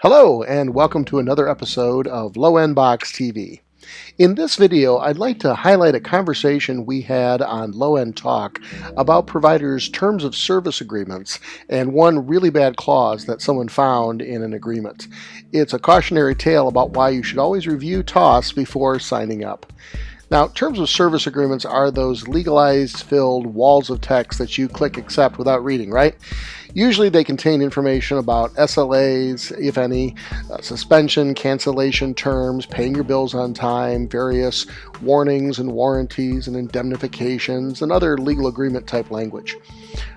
Hello and welcome to another episode of LowEndBox TV. In this video, I'd like to highlight a conversation we had on LowEndTalk about providers' terms of service agreements and one really bad clause that someone found in an agreement. It's a cautionary tale about why you should always review TOS before signing up. Now, terms of service agreements are those legalized, filled walls of text that you click accept without reading, right? Usually they contain information about SLAs, if any, suspension, cancellation terms, paying your bills on time, various warnings and warranties and indemnifications, and other legal agreement type language.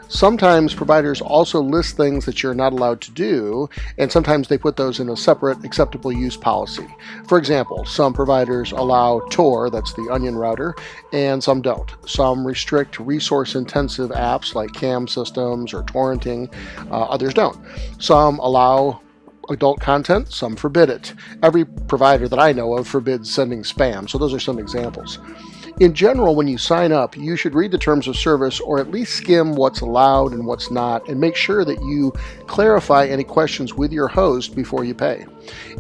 Sometimes providers also list things that you're not allowed to do, and sometimes they put those in a separate acceptable use policy. For example, some providers allow Tor, that's the onion router, and some don't. Some restrict resource-intensive apps like CAM systems or torrenting, others don't. Some allow adult content, some forbid it. Every provider that I know of forbids sending spam, so those are some examples. In general, when you sign up, you should read the terms of service or at least skim what's allowed and what's not, and make sure that you clarify any questions with your host before you pay.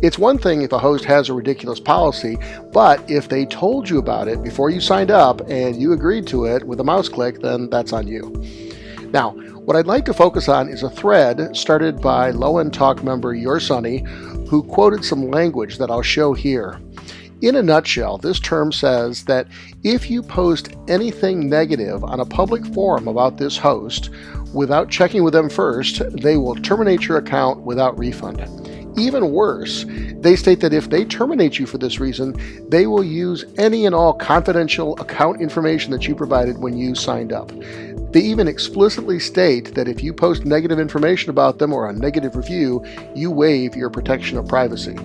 It's one thing if a host has a ridiculous policy, but if they told you about it before you signed up and you agreed to it with a mouse click, then that's on you. Now, what I'd like to focus on is a thread started by LowEndTalk member Your Sunny, who quoted some language that I'll show here. In a nutshell, this term says that if you post anything negative on a public forum about this host without checking with them first, they will terminate your account without refund. Even worse, they state that if they terminate you for this reason, they will use any and all confidential account information that you provided when you signed up. They even explicitly state that if you post negative information about them or a negative review, you waive your protection of privacy.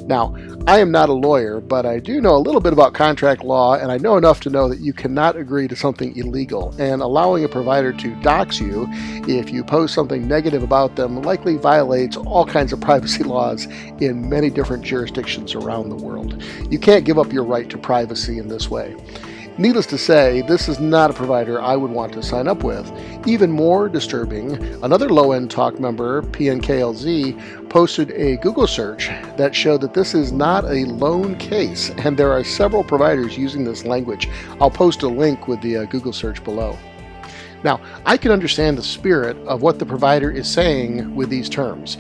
Now, I am not a lawyer, but I do know a little bit about contract law, and I know enough to know that you cannot agree to something illegal, and allowing a provider to dox you if you post something negative about them likely violates all kinds of privacy laws in many different jurisdictions around the world. You can't give up your right to privacy in this way. Needless to say, this is not a provider I would want to sign up with. Even more disturbing, another LowEndTalk member, PNKLZ, posted a Google search that showed that this is not a lone case, and there are several providers using this language. I'll post a link with the Google search below. Now, I can understand the spirit of what the provider is saying with these terms.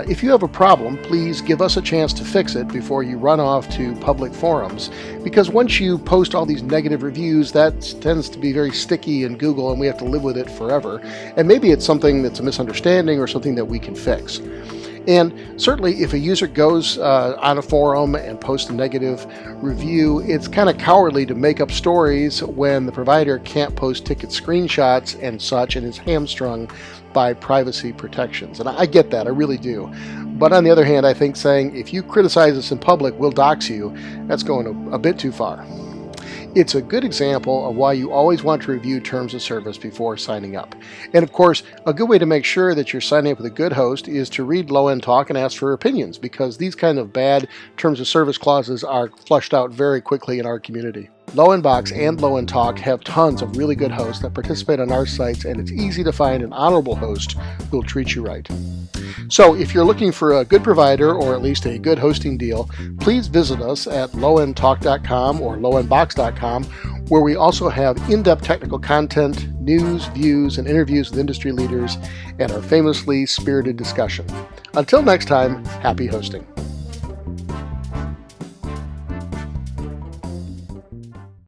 If you have a problem, please give us a chance to fix it before you run off to public forums, because once you post all these negative reviews, that tends to be very sticky in Google and we have to live with it forever. And maybe it's something that's a misunderstanding or something that we can fix. And certainly if a user goes on a forum and posts a negative review, it's kind of cowardly to make up stories when the provider can't post ticket screenshots and such and is hamstrung by privacy protections. And I get that, I really do. But on the other hand, I think saying if you criticize us in public, we'll dox you, that's going a bit too far. It's a good example of why you always want to review terms of service before signing up. And of course, a good way to make sure that you're signing up with a good host is to read LowEndTalk and ask for opinions, because these kind of bad terms of service clauses are flushed out very quickly in our community. LowEndBox and LowEndTalk have tons of really good hosts that participate on our sites, and it's easy to find an honorable host who will treat you right. So if you're looking for a good provider or at least a good hosting deal, please visit us at lowendtalk.com or lowendbox.com, where we also have in-depth technical content, news, views, and interviews with industry leaders, and our famously spirited discussion. Until next time, happy hosting.